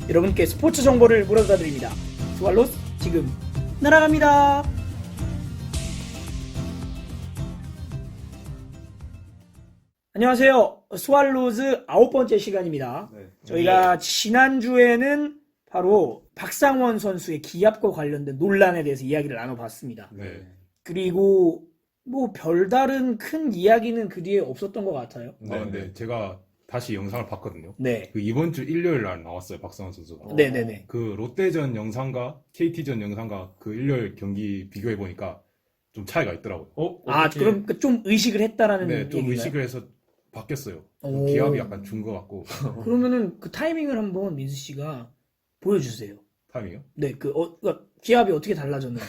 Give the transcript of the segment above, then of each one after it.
여러분께 스포츠 정보를 물어다 드립니다. 스왈로스 지금 날아갑니다. 안녕하세요. 스왈로즈 9번째 시간입니다. 네. 저희가 지난주에는 바로 박상원 선수의 기합과 관련된 논란에 대해서 이야기를 나눠봤습니다. 네. 그리고 뭐 별다른 큰 이야기는 그 뒤에 없었던 것 같아요. 네. 제가 다시 영상을 봤거든요. 네. 그 이번 주 일요일 날 나왔어요, 박상원 선수가. 네네네. 그 롯데전 영상과 KT전 영상과 그 일요일 경기 비교해 보니까 좀 차이가 있더라고요. 아, 그럼 좀 의식을 했다라는 네, 좀 얘기인가요? 의식을 해서 바뀌었어요. 오. 기압이 약간 준 것 같고. 그러면은 그 타이밍을 한번 민수 씨가 보여주세요. 타이밍이요? 네, 그러니까 기압이 어떻게 달라졌는지.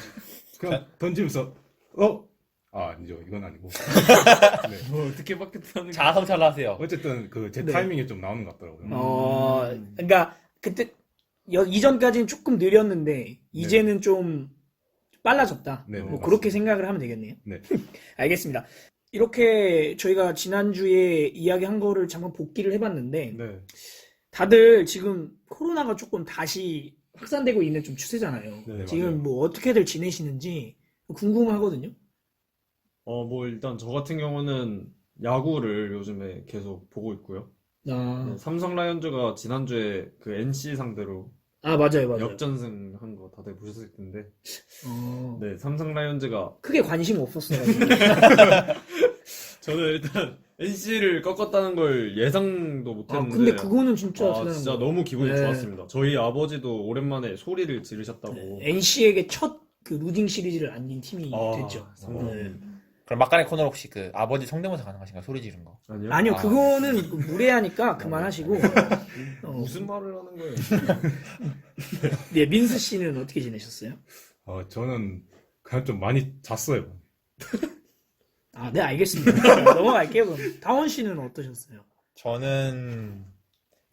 그냥 던지면서 아니죠. 이건 아니고. 네. 뭐 어떻게 바뀌었다는 자아성찰을 하세요. 어쨌든 그 제 네. 타이밍이 좀 나오는 것 같더라고요. 그러니까 그때 이전까지는 조금 느렸는데 이제는 좀 빨라졌다. 네, 뭐 맞습니다. 그렇게 생각을 하면 되겠네요. 네. 알겠습니다. 이렇게 저희가 지난주에 이야기한 거를 잠깐 복기를 해봤는데 네. 다들 지금 코로나가 조금 다시 확산되고 있는 좀 추세잖아요. 네, 지금 맞아요. 뭐 어떻게들 지내시는지 궁금하거든요. 뭐 일단 저 같은 경우는 야구를 요즘에 계속 보고 있고요. 아, 네, 삼성 라이온즈가 지난주에 그 NC 상대로 맞아요. 역전승 한 거 다들 보셨을 텐데, 어, 네, 삼성 라이온즈가 크게 관심 없었어요. 저는 일단 NC를 꺾었다는 걸 예상도 못했는데, 근데 그거는 진짜 대단한 진짜 거. 너무 기분이 네. 좋았습니다. 저희 아버지도 오랜만에 소리를 지르셨다고. NC에게 첫 그 루징 시리즈를 안긴 팀이 됐죠. 삼성. 네. 그럼 막간의 코너 혹시 그 아버지 성대모사 가능하신가요? 소리 지른 거. 아니요? 아니요, 아. 그거는 무례하니까 그만하시고. 무슨 말을 하는 거예요? 네, 민수 씨는 어떻게 지내셨어요? 저는 그냥 좀 많이 잤어요. 아, 네, 알겠습니다. 넘어갈게요, 그럼. 다원 씨는 어떠셨어요? 저는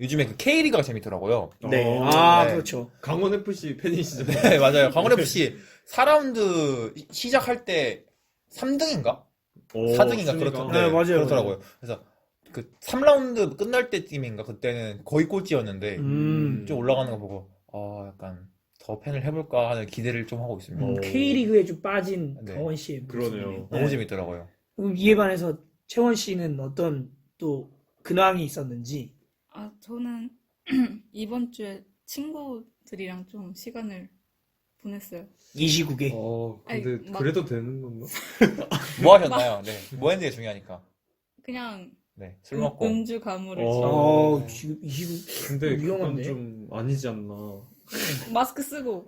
요즘에 그 K리그가 재밌더라고요. 네, 어, 네. 그렇죠. 강원 FC 팬이시죠? 네, 맞아요. 강원FC 4라운드 시작할 때 3등인가? 4등인가? 네, 맞아요, 그렇더라고요. 그래서 그 3라운드 끝날 때쯤인가? 그때는 거의 꼴찌였는데 좀 올라가는 거 보고 약간 더 팬을 해볼까 하는 기대를 좀 하고 있습니다. K리그에 좀 빠진 네. 다원 씨의 그러네요. 모습이네요. 너무 네. 재밌더라고요. 그럼 이에 반해서 채원 씨는 어떤 또 근황이 있었는지. 저는 이번 주에 친구들이랑 좀 시간을 보냈어요. 이 시국에. 근데 아니, 막- 그래도 되는 건가? 뭐 하셨나요? 네. 뭐 했는지 중요하니까. 그냥 네. 술 먹고. 음주 가무를 지금 이 시국 근데 위험한데? 그건 좀 아니지 않나. 마스크 쓰고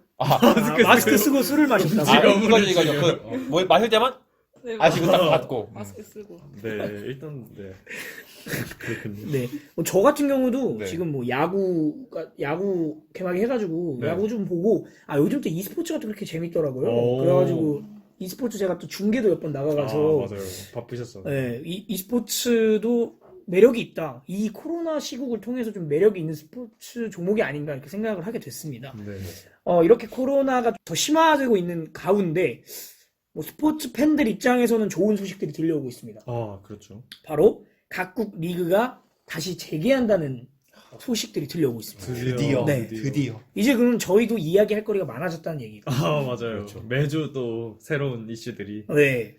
마스크 쓰고 술을 마셨다고. 이거죠. 뭐 마실 때만 네, 아시고 딱 받고. 마스크 쓰고 네, 일단 네. 그렇군요. 네. 저 같은 경우도 네. 지금 뭐 야구 개막이 해가지고 네. 야구 좀 보고, 요즘 또 e스포츠가 또 그렇게 재밌더라고요. 오. 그래가지고 e스포츠 제가 또 중계도 몇 번 나가가서, 맞아요. 바쁘셨어. 네, e스포츠도 매력이 있다. 이 코로나 시국을 통해서 좀 매력이 있는 스포츠 종목이 아닌가 이렇게 생각을 하게 됐습니다. 네. 이렇게 코로나가 더 심화되고 있는 가운데, 뭐 스포츠 팬들 입장에서는 좋은 소식들이 들려오고 있습니다. 그렇죠. 바로 각국 리그가 다시 재개한다는 소식들이 들려오고 있습니다. 드디어. 네. 드디어. 이제 그럼 저희도 이야기할 거리가 많아졌다는 얘기고. 맞아요. 그렇죠. 매주 또 새로운 이슈들이. 네.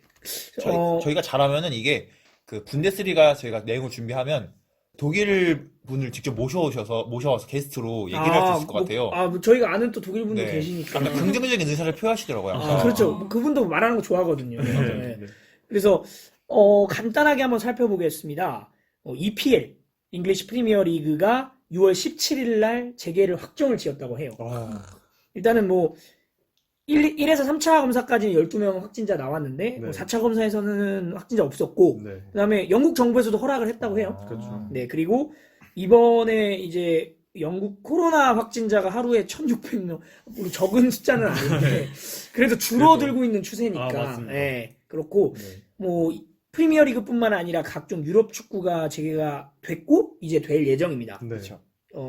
저희가 잘하면은 이게 그 분데스리가 저희가 내용을 준비하면 독일 분을 직접 모셔와서 게스트로 얘기를 할 수 있을 것 같아요. 뭐 저희가 아는 또 독일 분도 네. 계시니까. 약간 긍정적인 의사를 표하시더라고요. 그렇죠. 뭐 그분도 말하는 거 좋아하거든요. 네. 네. 그래서 간단하게 한번 살펴보겠습니다. EPL, 잉글리시 프리미어 리그가 6월 17일 날 재개를 확정을 지었다고 해요. 일단은 뭐 1에서 3차 검사까지는 12명 확진자 나왔는데 네. 4차 검사에서는 확진자 없었고, 네. 그다음에 영국 정부에서도 허락을 했다고 해요. 그렇죠. 네, 그리고 이번에 이제 영국 코로나 확진자가 하루에 1,600명, 우리 적은 숫자는 아닌데 그래도 줄어들고 있는 추세니까. 맞습니다. 네, 그렇고 네. 뭐 프리미어리그뿐만 아니라 각종 유럽 축구가 재개가 됐고 이제 될 예정입니다. 네. 그렇죠.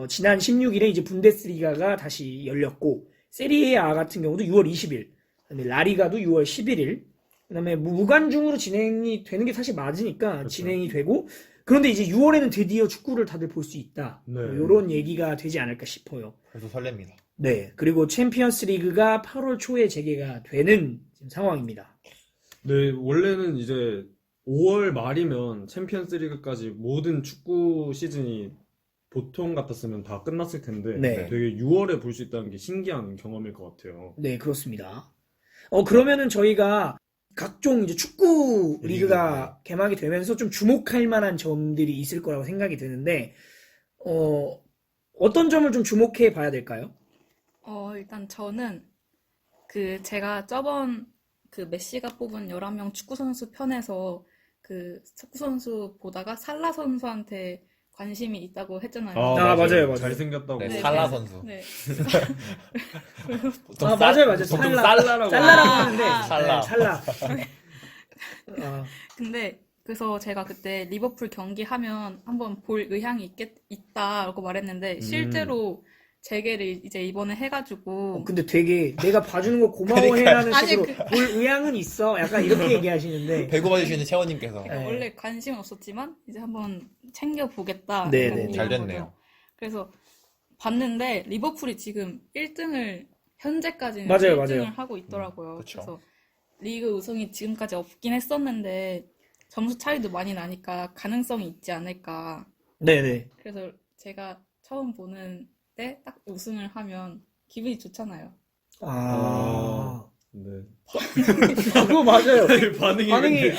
지난 16일에 이제 분데스리가가 다시 열렸고, 세리에 A 같은 경우도 6월 20일, 그다음에 라리가도 6월 11일, 그다음에 무관중으로 진행이 되는 게 사실 맞으니까 그렇죠. 진행이 되고 그런데 이제 6월에는 드디어 축구를 다들 볼 수 있다. 네. 이런 얘기가 되지 않을까 싶어요. 그래서 설렙니다. 네. 그리고 챔피언스 리그가 8월 초에 재개가 되는 지금 상황입니다. 네, 원래는 이제 5월 말이면 챔피언스 리그까지 모든 축구 시즌이 보통 같았으면 다 끝났을 텐데 네. 되게 6월에 볼 수 있다는 게 신기한 경험일 것 같아요. 네, 그렇습니다. 그러면은 저희가 각종 이제 축구 리그가 개막이 되면서 좀 주목할 만한 점들이 있을 거라고 생각이 드는데, 어떤 점을 좀 주목해 봐야 될까요? 일단 저는 제가 저번 메시가 뽑은 11명 축구 선수 편에서 축구 선수 보다가 살라 선수한테 관심이 있다고 했잖아요. 맞아요. 잘생겼다고. 네, 네, 살라 네. 선수. 네. 보통 맞아요. 보통 살라라고 살라라고 하는데, 살라. 네, 살라. 근데 그래서 제가 그때 리버풀 경기 하면 한번 볼 의향이 있다라고 말했는데 실제로 재개를 이제 이번에 해가지고 근데 되게 내가 봐주는 거 고마워해라는 아니, 식으로 볼 의향은 있어. 약간 이렇게 얘기하시는데. 배구 봐주시는 채원님께서. 그러니까 네. 원래 관심은 없었지만 이제 한번 챙겨보겠다 네, 약간 네, 이런 잘 거죠. 됐네요. 그래서 봤는데 리버풀이 지금 1등을 현재까지는 맞아요, 1등을 맞아요. 하고 있더라고요. 그쵸. 그래서 리그 우승이 지금까지 없긴 했었는데 점수 차이도 많이 나니까 가능성이 있지 않을까. 네네. 그래서 제가 처음 보는 때 딱 우승을 하면 기분이 좋잖아요. 네. 그거 맞아요. 반응이 반응이.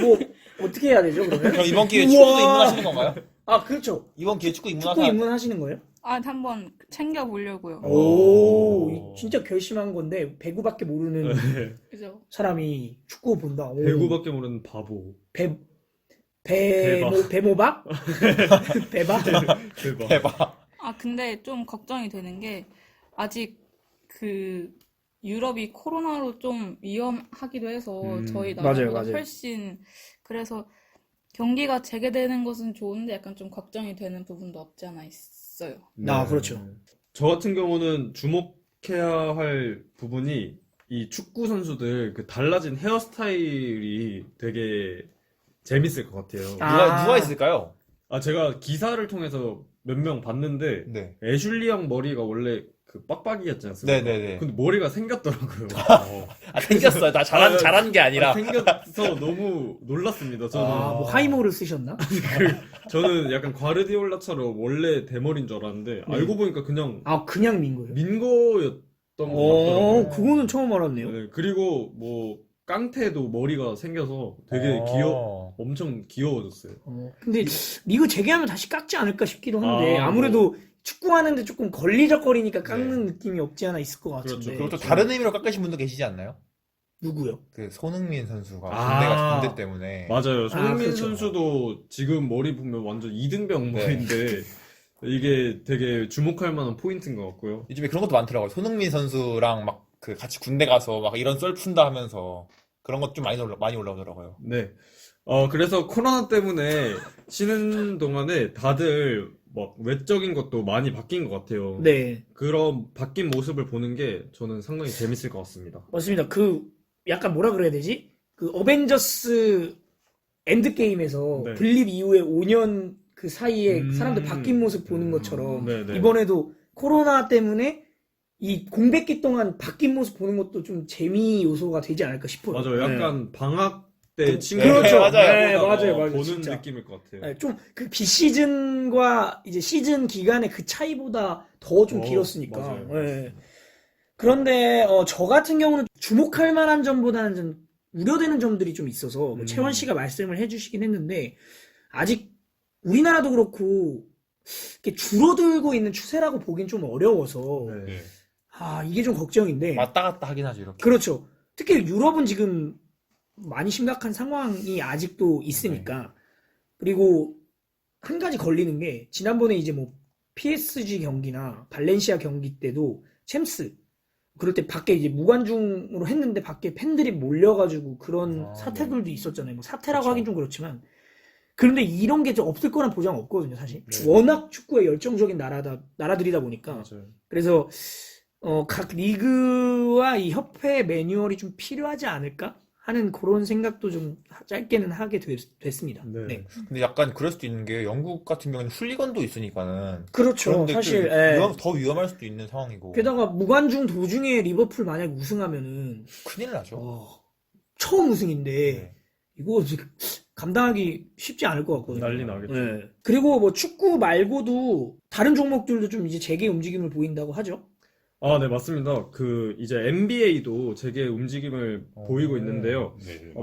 뭐, 어떻게 해야 되죠, 그러면? 그럼 이번 기회에 우와. 축구도 입문하시는 건가요? 그렇죠. 이번 기회에 축구 축구 입문하세요. 입문하시는 거예요? 한번 챙겨보려고요. 오, 진짜 결심한 건데, 배구밖에 모르는 네. 그죠? 사람이 축구 본다. 오. 배구밖에 모르는 바보. 배모박? 배박? 대박. 대박. 근데 좀 걱정이 되는 게 아직 유럽이 코로나로 좀 위험하기도 해서 저희 나라보다 맞아요. 훨씬 그래서 경기가 재개되는 것은 좋은데 약간 좀 걱정이 되는 부분도 없지 않아 있어요. 그렇죠. 저 같은 경우는 주목해야 할 부분이 이 축구 선수들 달라진 헤어스타일이 되게 재밌을 것 같아요. 누가 있을까요? 제가 기사를 통해서 몇 명 봤는데 네. 애슐리 형 머리가 원래 그 빡빡이였지 않습니까? 네네네. 근데 머리가 생겼더라고요. 생겼어요. 나 잘한 게 아니라. 생겨서 너무 놀랐습니다. 뭐 하이모를 쓰셨나? 저는 약간 과르디올라처럼 원래 대머리인 줄 알았는데 알고 보니까 그냥 그냥 민 거예요? 민 거였던 것 같더라고요. 그거는 처음 알았네요. 네, 그리고 뭐 깡태도 머리가 생겨서 되게 엄청 귀여워졌어요. 근데 리그 재개하면 다시 깎지 않을까 싶기도 한데 뭐. 아무래도 축구하는데 조금 걸리적거리니까 깎는 느낌이 없지 않아 있을 것 같은데. 그렇죠. 그리고 또 다른 의미로 깎으신 분도 계시지 않나요? 누구요? 손흥민 선수가 아. 군대 때문에. 맞아요. 손흥민 그렇죠. 선수도 지금 머리 보면 완전 이등병 머리인데 이게 되게 주목할 만한 포인트인 것 같고요. 요즘에 그런 것도 많더라고요. 손흥민 선수랑 막 같이 군대 가서 막 이런 썰 푼다 하면서 그런 것 좀 많이 올라오더라고요. 네. 그래서 코로나 때문에 쉬는 동안에 다들 막 외적인 것도 많이 바뀐 것 같아요. 네, 그런 바뀐 모습을 보는 게 저는 상당히 재밌을 것 같습니다. 맞습니다. 약간 뭐라 그래야 되지? 어벤져스 엔드게임에서 네. 분립 이후에 5년 그 사이에 사람들 바뀐 모습 보는 것처럼 네네. 이번에도 코로나 때문에 이 공백기 동안 바뀐 모습 보는 것도 좀 재미 요소가 되지 않을까 싶어요. 맞아요. 약간 방학 때 그렇죠. 친구들 맞아요. 보는 진짜. 느낌일 것 같아요. 네, 좀 비시즌과 이제 시즌 기간의 그 차이보다 더 좀 길었으니까. 맞아요. 네. 그런데 저 같은 경우는 주목할 만한 점보다는 좀 우려되는 점들이 좀 있어서 뭐 채원 씨가 말씀을 해주시긴 했는데 아직 우리나라도 그렇고 이렇게 줄어들고 있는 추세라고 보긴 좀 어려워서 네. 이게 좀 걱정인데. 왔다 갔다 하긴 하죠, 이렇게. 그렇죠. 특히 유럽은 지금 많이 심각한 상황이 아직도 있으니까. 그리고 한 가지 걸리는 게 지난번에 이제 뭐 PSG 경기나 발렌시아 경기 때도 챔스 그럴 때 밖에 이제 무관중으로 했는데 밖에 팬들이 몰려가지고 그런 사태들도 있었잖아요. 뭐 사태라고 그렇죠. 하긴 좀 그렇지만. 그런데 이런 게 좀 없을 거란 보장 없거든요, 사실. 네. 워낙 축구에 열정적인 나라들이다 보니까. 맞아요. 그래서 각 리그와 이 협회 매뉴얼이 좀 필요하지 않을까 하는 그런 생각도 좀 짧게는 하게 됐습니다. 네. 네. 근데 약간 그럴 수도 있는 게 영국 같은 경우는 훌리건도 있으니까는 그렇죠. 그런데 사실 좀 예. 더 위험할 수도 있는 상황이고 게다가 무관중 도중에 리버풀 만약 우승하면은 큰일 나죠. 처음 우승인데 네. 이거 지금 감당하기 쉽지 않을 것 같거든요. 난리 나겠죠. 네. 그리고 뭐 축구 말고도 다른 종목들도 좀 이제 재개 움직임을 보인다고 하죠. 아, 네, 맞습니다. 이제 NBA도 재개 움직임을 보이고 있는데요. 네,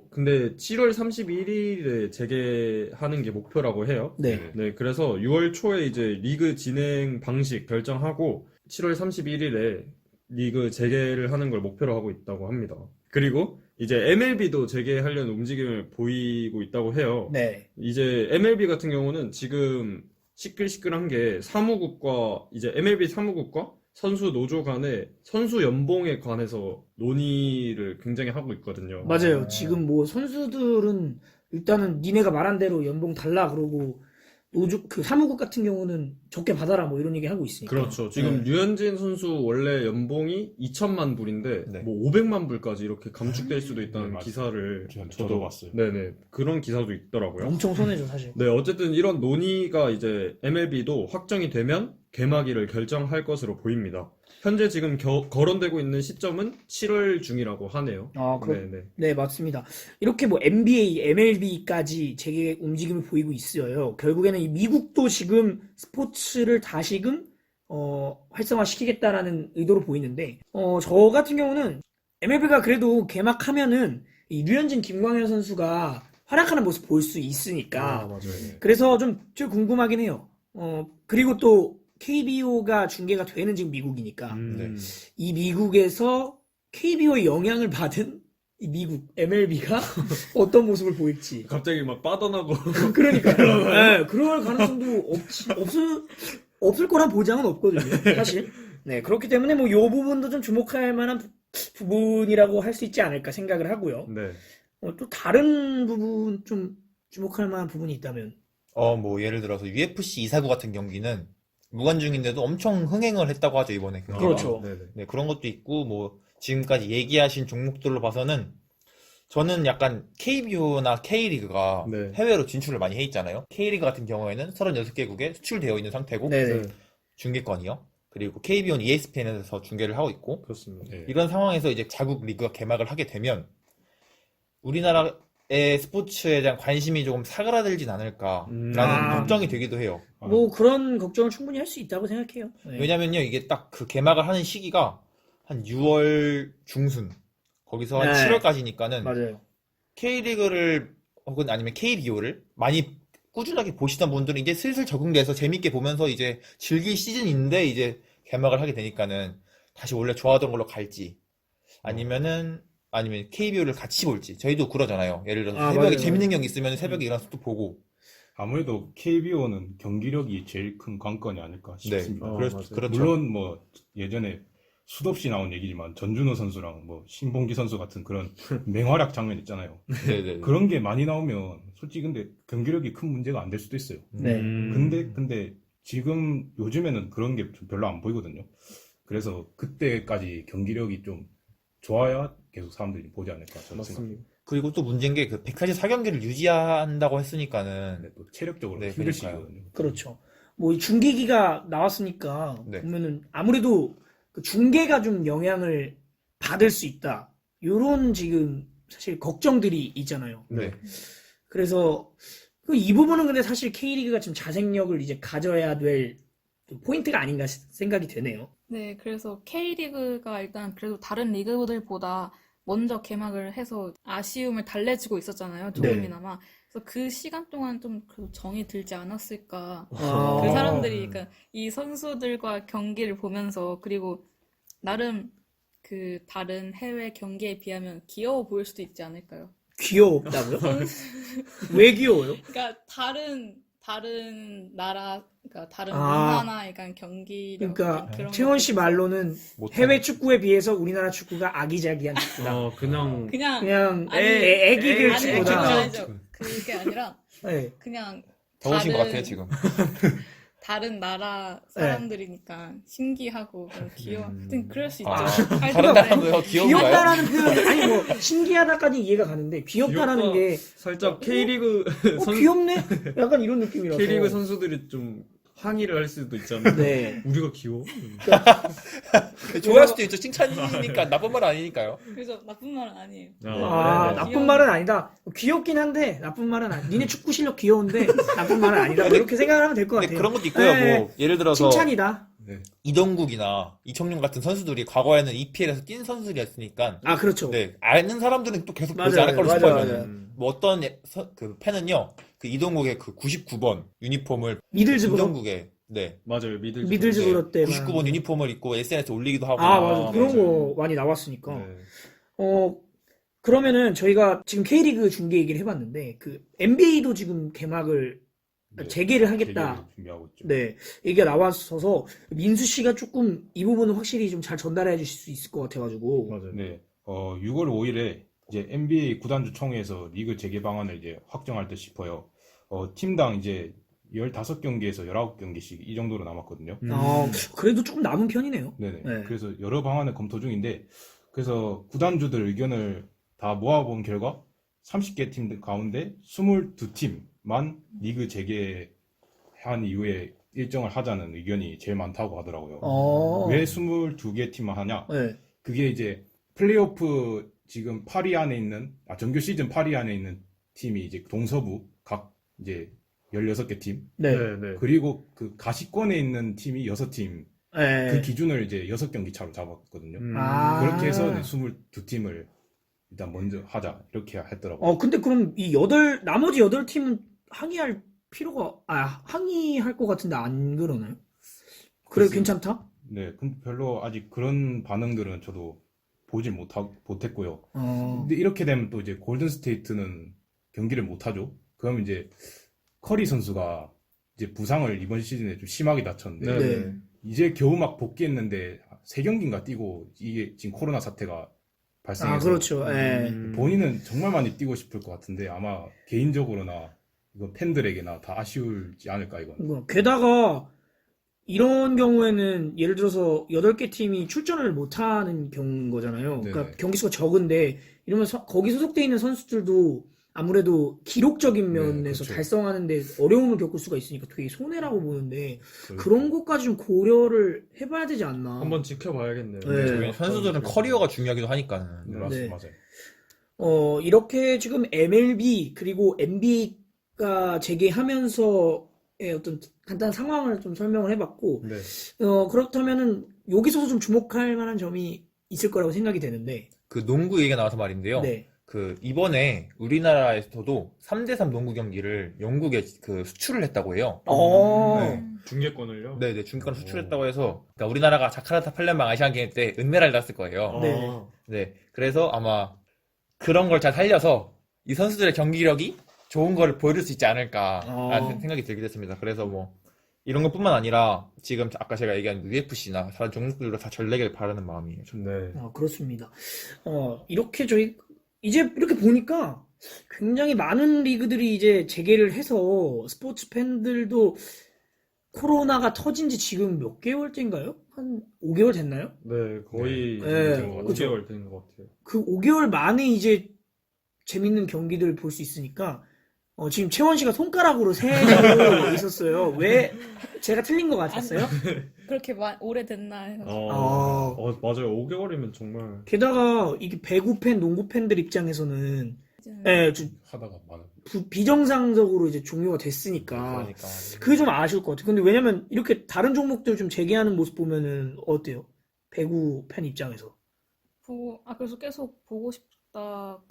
근데 7월 31일에 재개하는 게 목표라고 해요. 네. 네, 그래서 6월 초에 이제 리그 진행 방식 결정하고 7월 31일에 리그 재개를 하는 걸 목표로 하고 있다고 합니다. 그리고 이제 MLB도 재개하려는 움직임을 보이고 있다고 해요. 네. 이제 MLB 같은 경우는 지금 시끌시끌한 게 이제 MLB 사무국과 선수 노조 간에 선수 연봉에 관해서 논의를 굉장히 하고 있거든요. 맞아요. 지금 뭐 선수들은 일단은 니네가 말한 대로 연봉 달라 그러고 노조 그 사무국 같은 경우는 적게 받아라 뭐 이런 얘기 하고 있으니까. 그렇죠. 지금 류현진 선수 원래 연봉이 2천만 불인데 네. 뭐 500만 불까지 이렇게 감축될 수도 있다는 네, 맞아요. 기사를 저도 봤어요. 네네, 그런 기사도 있더라고요. 엄청 손해죠 사실. 네, 어쨌든 이런 논의가 이제 MLB도 확정이 되면 개막일을 결정할 것으로 보입니다. 현재 지금 거론되고 있는 시점은 7월 중이라고 하네요. 네네. 네, 맞습니다. 이렇게 뭐 NBA, MLB까지 재개 움직임을 보이고 있어요. 결국에는 이 미국도 지금 스포츠를 다시금 활성화시키겠다라는 의도로 보이는데, 저 같은 경우는 MLB가 그래도 개막하면은 이 류현진, 김광현 선수가 활약하는 모습 볼 수 있으니까, 맞아요. 그래서 좀 궁금하긴 해요. 그리고 또 KBO가 중계가 되는 지금 미국이니까, 네. 이 미국에서 KBO의 영향을 받은 이 미국 MLB가 어떤 모습을 보일지. 갑자기 막 빠져나고. 그러니까요. 네, 그럴 가능성도 없을 거란 보장은 없거든요. 사실. 네, 그렇기 때문에 뭐 요 부분도 좀 주목할 만한 부분이라고 할 수 있지 않을까 생각을 하고요. 네. 또 다른 부분 좀 주목할 만한 부분이 있다면. 뭐 예를 들어서 UFC 249 같은 경기는 무관중인데도 엄청 흥행을 했다고 하죠, 이번에 경기가. 그렇죠. 네네. 네, 그런 것도 있고, 뭐, 지금까지 얘기하신 종목들로 봐서는, 저는 약간 KBO나 K리그가 네. 해외로 진출을 많이 해 있잖아요. K리그 같은 경우에는 36개국에 수출되어 있는 상태고, 네네. 중계권이요. 그리고 KBO는 ESPN에서 중계를 하고 있고, 그렇습니다. 네. 이런 상황에서 이제 자국 리그가 개막을 하게 되면, 우리나라의 스포츠에 대한 관심이 조금 사그라들진 않을까라는 걱정이 되기도 해요. 뭐 그런 걱정을 충분히 할 수 있다고 생각해요. 네. 왜냐면요, 이게 딱 그 개막을 하는 시기가 한 6월 중순, 거기서 한 네. 7월까지니까는 맞아요. K리그를 혹은 아니면 KBO를 많이 꾸준하게 보시던 분들은 이제 슬슬 적응돼서 재밌게 보면서 이제 즐길 시즌인데 이제 개막을 하게 되니까는 다시 원래 좋아하던 걸로 갈지 아니면 KBO를 같이 볼지. 저희도 그러잖아요. 예를 들어서 새벽에 맞아요. 재밌는 경기 있으면 새벽에 일어나서 또 보고. 아무래도 KBO는 경기력이 제일 큰 관건이 아닐까 싶습니다. 맞아요. 그렇죠. 물론 뭐 예전에 수도 없이 나온 얘기지만 전준호 선수랑 뭐 신봉기 선수 같은 그런 맹활약 장면 있잖아요. 네네. 그런 게 많이 나오면 솔직히 근데 경기력이 큰 문제가 안 될 수도 있어요. 네. 근데 지금 요즘에는 그런 게 좀 별로 안 보이거든요. 그래서 그때까지 경기력이 좀 좋아야 계속 사람들이 보지 않을까 저는 생각합니다. 맞습니다. 그리고 또 문제인 게 그 144경기를 유지한다고 했으니까는 근데 또 체력적으로 네, 힘들 그러니까요. 시기거든요. 그렇죠. 뭐 이 중계기가 나왔으니까 네. 보면은 아무래도 그 중계가 좀 영향을 받을 수 있다. 요런 지금 사실 걱정들이 있잖아요. 네. 그래서 이 부분은 근데 사실 K리그가 지금 자생력을 이제 가져야 될 포인트가 아닌가 생각이 되네요. 네, 그래서 K리그가 일단 그래도 다른 리그들보다 먼저 개막을 해서 아쉬움을 달래주고 있었잖아요. 조금이나마. 그래서 그 시간 동안 좀 그 정이 들지 않았을까. 아. 그 사람들이, 그러니까 이 선수들과 경기를 보면서, 그리고 나름 그 다른 해외 경기에 비하면 귀여워 보일 수도 있지 않을까요? 귀여웠다고요? 왜 귀여워요? 그러니까 다른 나라, 그러니까 다른 아. 문화나 약간 경기력 그러니까 그런 채원 씨 것들 말로는 못하는 해외 축구에 비해서 우리나라 축구가 아기자기한 축구다. 그냥 그냥 아니, 애기들 아니, 축구다. 그건 아니죠. 그게 아니라 네. 그냥 더우신 것 다른- 같아요, 지금. 다른 나라 사람들이니까 신기하고 그런 귀여워. 하여튼 그럴 수 있죠. 아, 할 다른 때. 나라도 귀여운가요? 귀엽다라는 표현이 아니 뭐 신기하다까지 이해가 가는데 귀엽다라는 귀엽다. 게 살짝 K리그 귀엽네? 약간 이런 느낌이라서. K리그 선수들이 좀 항의를 할 수도 있잖아요. 네. 우리가 귀여워? 좋아할 수도 있죠. 칭찬이니까 나쁜 말은 아니니까요. 그래서 나쁜 말은 아니에요. 아, 네. 나쁜 말은 아니다. 귀엽긴 한데 나쁜 말은 아니. 니네 축구 실력 귀여운데 나쁜 말은 아니다. 뭐 이렇게 생각을 하면 될 것 근데 같아요. 그런 것도 있고요. 네. 뭐 예를 들어서 칭찬이다. 네. 이동국이나 이청용 같은 선수들이 과거에는 EPL에서 뛴 선수들이었으니까 아, 그렇죠. 네, 아는 사람들은 또 계속 보지 맞아요. 않을 거로 맞아요, 싶어요. 맞아요. 뭐 어떤 그 팬은요, 그 이동국의 그 99번 유니폼을 미들즈브로. 이동국의 네, 맞아요. 미들즈브로 때. 99번 유니폼을 입고 SNS에 올리기도 하고. 아, 맞아. 그런 맞아요. 거 많이 나왔으니까. 네. 그러면은 저희가 지금 K리그 중계 얘기를 해봤는데, 그 NBA도 지금 개막을 네. 재개를 하겠다. 재개를 준비하고 있죠. 네. 얘기가 나왔어서, 민수 씨가 조금 이 부분은 확실히 좀 잘 전달해 주실 수 있을 것 같아가지고. 맞아요. 네. 6월 5일에 이제 NBA 구단주 총회에서 리그 재개 방안을 이제 확정할 듯 싶어요. 팀당 이제 15경기에서 19경기씩 이 정도로 남았거든요. 그래도 조금 남은 편이네요. 네네. 네. 그래서 여러 방안을 검토 중인데, 그래서 구단주들 의견을 다 모아본 결과 30개 팀 가운데 22팀만 리그 재개한 이후에 일정을 하자는 의견이 제일 많다고 하더라고요. 왜 22개 팀만 하냐? 네. 그게 이제 플레이오프 지금 8위 안에 있는, 정규 시즌 8위 안에 있는 팀이 이제 동서부 각 이제 16개 팀. 네. 네. 그리고 그 가시권에 있는 팀이 6팀. 네. 그 기준을 이제 6경기 차로 잡았거든요. 아. 그렇게 해서 22팀을 일단 먼저 하자. 이렇게 했더라고요. 근데 그럼 나머지 8팀은 항의할 항의할 것 같은데 안 그러나요? 그래, 글쎄요. 괜찮다? 네. 근데 별로 아직 그런 반응들은 저도 보질 못했고요. 어. 근데 이렇게 되면 또 이제 골든 스테이트는 경기를 못하죠. 그럼 이제 커리 선수가 이제 부상을 이번 시즌에 좀 심하게 다쳤는데 네. 이제 겨우 막 복귀했는데 3경기인가 뛰고 이게 지금 코로나 사태가 발생해서 아, 그렇죠. 예. 본인은 정말 많이 뛰고 싶을 것 같은데 아마 개인적으로나 이건 팬들에게나 다 아쉬울지 않을까 이건. 게다가 이런 경우에는 예를 들어서 8개 팀이 출전을 못하는 경우인 거잖아요. 그러니까 네네. 경기 수가 적은데 이러면 거기 소속돼 있는 선수들도 아무래도 기록적인 네, 면에서 그렇죠. 달성하는데 어려움을 겪을 수가 있으니까 되게 손해라고 보는데 그렇죠. 그런 것까지 좀 고려를 해봐야 되지 않나. 한번 지켜봐야겠네요. 네. 선수들은 커리어가 중요하기도 하니까. 네, 네. 맞아요. 이렇게 지금 MLB 그리고 NBA가 재개하면서의 어떤 간단한 상황을 좀 설명을 해봤고, 네. 그렇다면은 여기서도 좀 주목할 만한 점이 있을 거라고 생각이 되는데, 그 농구 얘기가 나와서 말인데요. 네. 그 이번에 우리나라에서도 3대3 농구 경기를 영국에 그 수출을 했다고 해요. 네. 중계권을요? 네네, 중간 수출했다고 해서, 그러니까 우리나라가 자카르타 팔렘방 아시안 게임 때 은메달을 땄을 거예요. 네. 네, 그래서 아마 그런 걸 잘 살려서 이 선수들의 경기력이 좋은 거를 보여줄 수 있지 않을까라는 생각이 들게 됐습니다. 그래서 뭐 이런 것뿐만 아니라 지금 아까 제가 얘기한 UFC나 다른 종목들도 다 전래기를 바라는 마음이에요. 네. 그렇습니다. 이렇게 이제 이렇게 보니까 굉장히 많은 리그들이 이제 재개를 해서 스포츠 팬들도 코로나가 터진 지 지금 몇 개월째인가요? 한 5개월 됐나요? 네, 거의 네. 된 것 같아요. 그쵸. 5개월 된 것 같아요. 그 5개월 만에 이제 재밌는 경기들 볼 수 있으니까 지금 채원 씨가 손가락으로 세고 있었어요. 왜 제가 틀린 것 같았어요? 그렇게 오래됐나 해서. 맞아요. 5개월이면 정말. 게다가 이게 배구 팬, 농구 팬들 입장에서는 좀 하다가 많은. 비정상적으로 이제 종료가 됐으니까 그러니까. 그게 좀 아쉬울 것 같아요. 근데 왜냐면 이렇게 다른 종목들 좀 재개하는 모습 보면은 어때요? 배구 팬 입장에서. 그래서 계속 보고 싶다,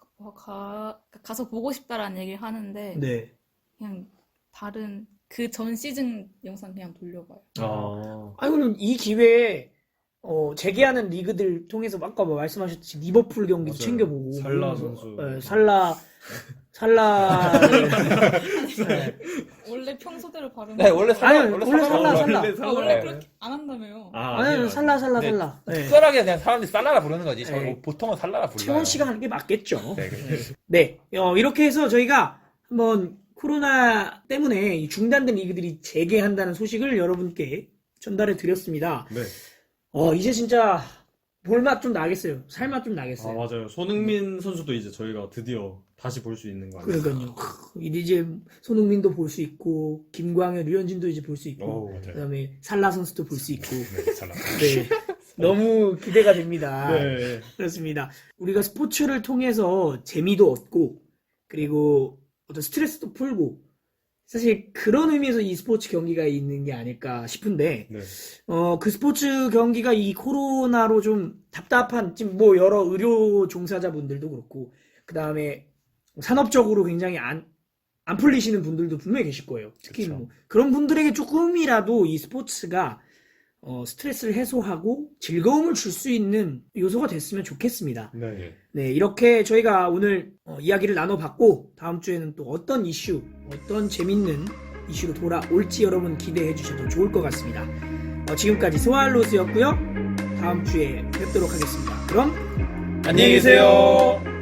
가서 보고 싶다라는 얘기를 하는데, 네. 그냥 다른, 그 전 시즌 영상 그냥 돌려봐요. 그럼 이 기회에, 재개하는 리그들 통해서 아까 말씀하셨듯이 리버풀 경기도 맞아요. 챙겨보고. 살라 그러면서, 선수. 네, 살라. 네. 원래 평소대로 발음. 네, 원래 아니, 원래 원래 살라. 원래 네. 그렇게 안 한다며요. 아니, 살라. 네. 네. 특별하게 그냥 사람들이 살라라 부르는 거지. 네. 보통은 살라라 불러요. 채원 씨가 하는 게 맞겠죠. 네, 네. 이렇게 해서 저희가 한번 코로나 때문에 이 중단된 리그들이 재개한다는 소식을 여러분께 전달해 드렸습니다. 네. 이제 진짜 볼맛 좀 나겠어요. 살맛 좀 나겠어요. 맞아요. 손흥민 선수도 이제 저희가 드디어 다시 볼 수 있는 거 아니에요? 그러니까요. 이제 손흥민도 볼 수 있고, 김광현, 류현진도 이제 볼 수 있고, 맞아요. 그다음에 살라 선수도 볼 수 있고, 네, 잘 나왔어요. 네. 너무 기대가 됩니다. 네. 그렇습니다. 우리가 스포츠를 통해서 재미도 얻고, 그리고 어떤 스트레스도 풀고, 사실 그런 의미에서 이 스포츠 경기가 있는 게 아닐까 싶은데, 네. 그 스포츠 경기가 이 코로나로 좀 답답한, 지금 뭐 여러 의료 종사자분들도 그렇고, 그 다음에 산업적으로 굉장히 안 풀리시는 분들도 분명히 계실 거예요. 특히 그쵸. 뭐 그런 분들에게 조금이라도 이 스포츠가 스트레스를 해소하고 즐거움을 줄 수 있는 요소가 됐으면 좋겠습니다. 네. 네, 이렇게 저희가 오늘 이야기를 나눠봤고, 다음 주에는 또 어떤 이슈, 어떤 재밌는 이슈로 돌아올지 여러분 기대해 주셔도 좋을 것 같습니다. 지금까지 스와일로스였고요. 다음 주에 뵙도록 하겠습니다. 그럼 안녕히 계세요.